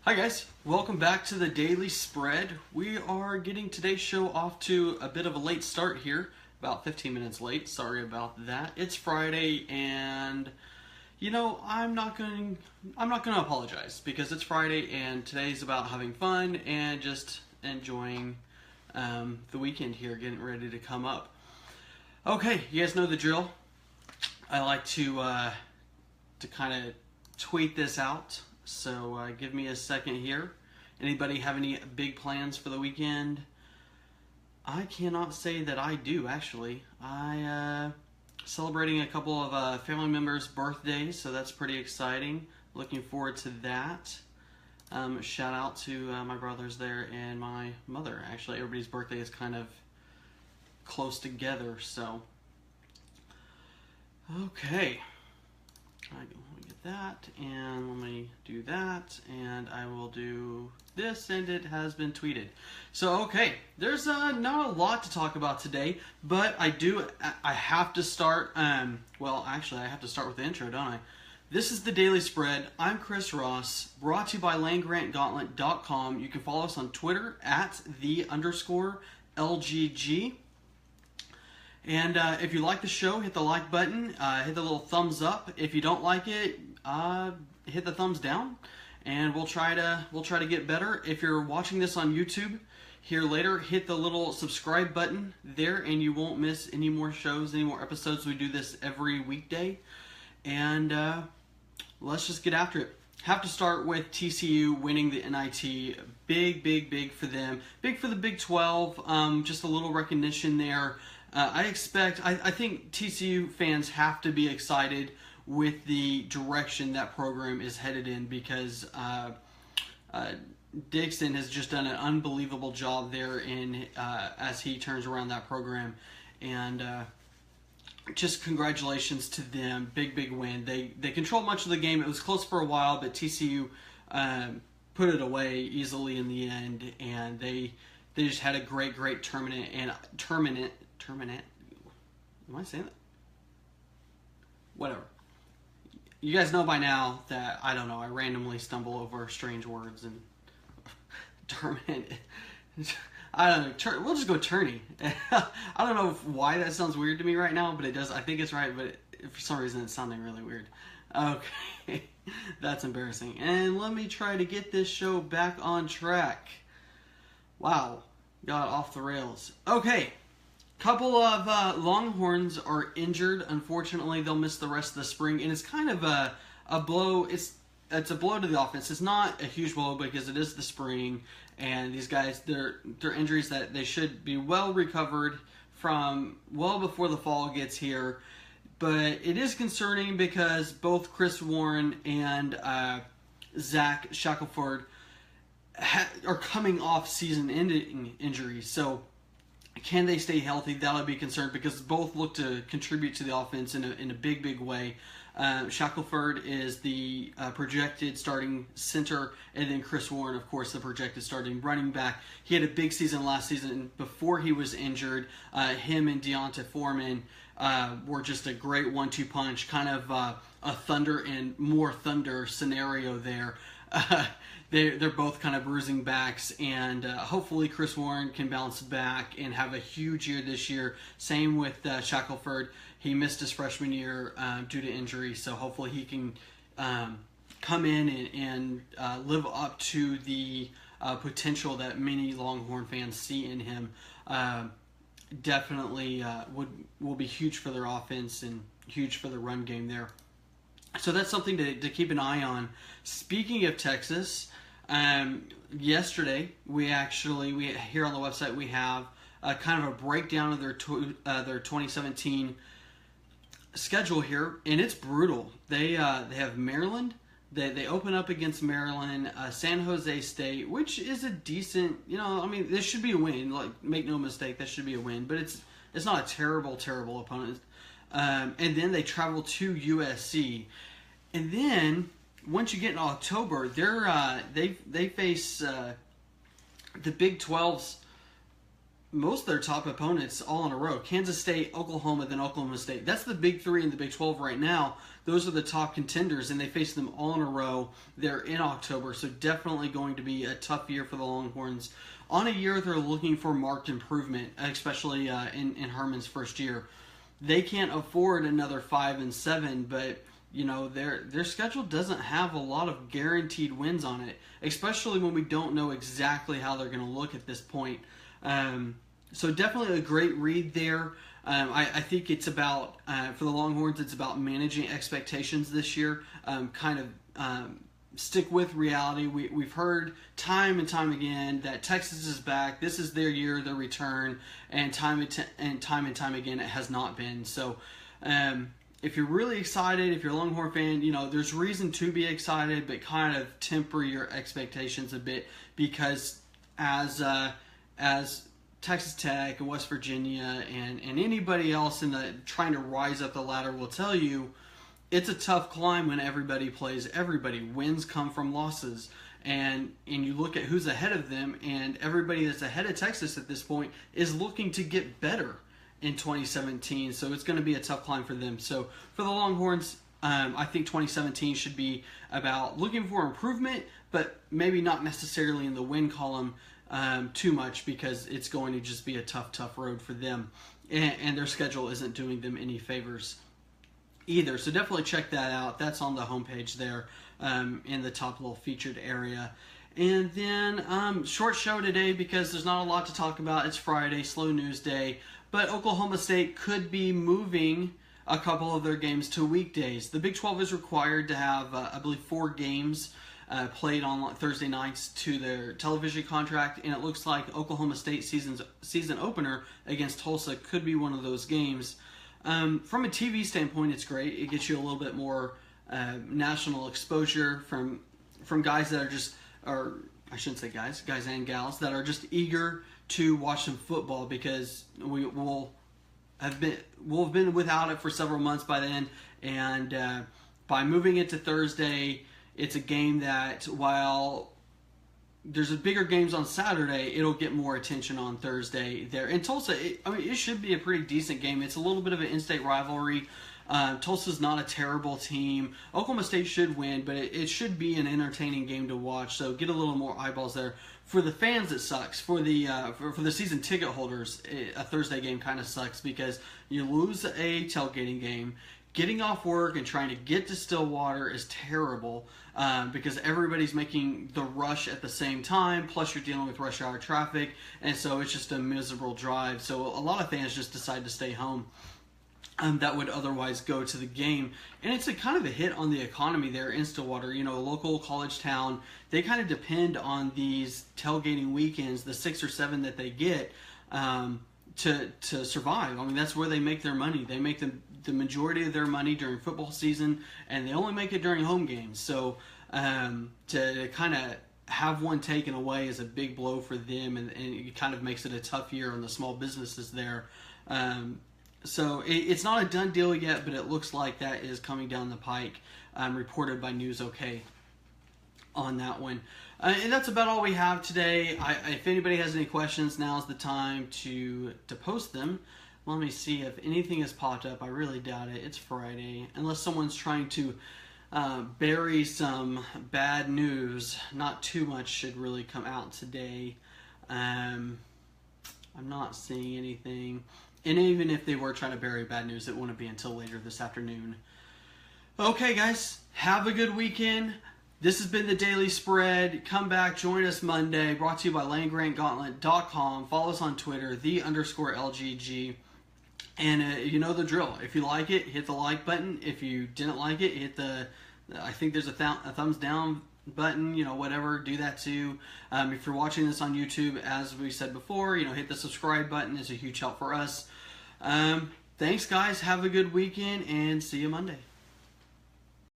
Hi guys, welcome back to the Daily Spread. We are getting today's show off to a bit of a late start here, about 15 minutes late. Sorry about that. It's Friday, and you know I'm not going to apologize because it's Friday, and today's about having fun and just enjoying the weekend here, getting ready to come up. Okay, you guys know the drill. I like to kind of tweet this out. So give me a second here. Anybody have any big plans for the weekend? I cannot say that I do, actually. I celebrating a couple of family members' birthdays, so that's pretty exciting. Looking forward to that. Shout out to my brothers there and my mother. Actually, everybody's birthday is kind of close together, so. Okay. Let me get that, and let me do that, and I will do this, and it has been tweeted. So, okay, there's not a lot to talk about today, but I have to start, well, actually, I have to start with the intro, don't I? This is the Daily Spread. I'm Chris Ross, brought to you by LandGrantGauntlet.com. You can follow us on Twitter at @the_LGG. And if you like the show, hit the like button, hit the little thumbs up. If you don't like it, hit the thumbs down, and we'll try to get better. If you're watching this on YouTube here later, hit the little subscribe button there, and you won't miss any more shows, any more episodes. We do this every weekday, and let's just get after it. Have to start with TCU winning the NIT. Big for them. Big for the Big 12. Just a little recognition there. I think TCU fans have to be excited with the direction that program is headed in, because Dixon has just done an unbelievable job there as he turns around that program, and just congratulations to them. Big win. They controlled much of the game. It was close for a while, but TCU put it away easily in the end, and they just had a great tournament. Am I saying that? Whatever. You guys know by now that, I don't know, I randomly stumble over strange words, and tournament. I don't know. We'll just go tourney. I don't know why that sounds weird to me right now, but it does. I think it's right, but for some reason it's sounding really weird. Okay. That's embarrassing. And let me try to get this show back on track. Wow. Got off the rails. Okay. Couple of Longhorns are injured. Unfortunately, they'll miss the rest of the spring, and it's kind of a blow. It's a blow to the offense. It's not a huge blow because it is the spring, and these guys, they're injuries that they should be well recovered from well before the fall gets here. But it is concerning because both Chris Warren and Zach Shackelford are coming off season-ending injuries. So can they stay healthy? That'll be concerned, because both look to contribute to the offense in a big way. Shackelford is the projected starting center, and then Chris Warren, of course, the projected starting running back. He had a big season last season before he was injured. Him and Deonta Foreman were just a great 1-2 punch, kind of a thunder and more thunder scenario there. They're both kind of bruising backs, and hopefully Chris Warren can bounce back and have a huge year this year. Same with Shackelford. He missed his freshman year due to injury, so hopefully he can come in and live up to the potential that many Longhorn fans see in him. Definitely will be huge for their offense and huge for the run game there. So that's something to keep an eye on. Speaking of Texas, yesterday we here on the website we have kind of a breakdown of their 2017 schedule here, and it's brutal. They have Maryland. They open up against Maryland, San Jose State, which is a decent. This should be a win. Like, make no mistake, that should be a win. But it's not a terrible opponent. And then they travel to USC, and then once you get in October, they face the Big 12's most of their top opponents all in a row. Kansas State, Oklahoma, then Oklahoma State. That's the big three in the Big 12 right now. Those are the top contenders, and they face them all in a row. They're in October, so definitely going to be a tough year for the Longhorns. On a year they're looking for marked improvement, especially in Herman's first year. They can't afford another 5-7, but their schedule doesn't have a lot of guaranteed wins on it, especially when we don't know exactly how they're going to look at this point. So definitely a great read there. I think it's about, for the Longhorns, it's about managing expectations this year. Stick with reality. We've heard time and time again that Texas is back. This is their year, their return, and time and time again it has not been. So if you're really excited, if you're a Longhorn fan, there's reason to be excited, but kind of temper your expectations a bit, because as Texas Tech and West Virginia and anybody else trying to rise up the ladder will tell you, it's a tough climb when everybody plays everybody. Wins come from losses. And you look at who's ahead of them, and everybody that's ahead of Texas at this point is looking to get better in 2017. So it's going to be a tough climb for them. So for the Longhorns, I think 2017 should be about looking for improvement, but maybe not necessarily in the win column too much, because it's going to just be a tough road for them. And their schedule isn't doing them any favors either. So definitely check that out. That's on the homepage there in the top little featured area. And then short show today because there's not a lot to talk about. It's Friday, slow news day. But Oklahoma State could be moving a couple of their games to weekdays. The Big 12 is required to have, I believe, 4 games played on Thursday nights to their television contract, and it looks like Oklahoma State season opener against Tulsa could be one of those games. From a TV standpoint, it's great. It gets you a little bit more national exposure from guys that I shouldn't say guys and gals that are just eager to watch some football, because we'll have been without it for several months by then, and by moving it to Thursday, it's a game that, while there's bigger games on Saturday, it'll get more attention on Thursday there. And Tulsa, it should be a pretty decent game. It's a little bit of an in-state rivalry. Tulsa's not a terrible team. Oklahoma State should win, but it should be an entertaining game to watch. So get a little more eyeballs there. For the fans, it sucks. For the season ticket holders, a Thursday game kind of sucks, because you lose a tailgating game. Getting off work and trying to get to Stillwater is terrible, because everybody's making the rush at the same time, plus you're dealing with rush hour traffic, and so it's just a miserable drive. So a lot of fans just decide to stay home that would otherwise go to the game. And it's a kind of a hit on the economy there in Stillwater. A local college town, they kind of depend on these tailgating weekends, the 6 or 7 that they get, to survive. I mean, that's where they make their money. They make the majority of their money during football season, and they only make it during home games. So to kind of have one taken away is a big blow for them, and it kind of makes it a tough year on the small businesses there. So it's not a done deal yet, but it looks like that is coming down the pike, reported by News OK on that one. And that's about all we have today. If anybody has any questions, now's the time to post them. Let me see if anything has popped up. I really doubt it. It's Friday. Unless someone's trying to bury some bad news, not too much should really come out today. I'm not seeing anything. And even if they were trying to bury bad news, it wouldn't be until later this afternoon. Okay, guys. Have a good weekend. This has been the Daily Spread. Come back, join us Monday. Brought to you by LandGrantGauntlet.com. Follow us on Twitter, _LGG. And you know the drill. If you like it, hit the like button. If you didn't like it, hit I think there's a thumbs down button, whatever, do that too. If you're watching this on YouTube, as we said before, hit the subscribe button. It's a huge help for us. Thanks, guys. Have a good weekend, and see you Monday.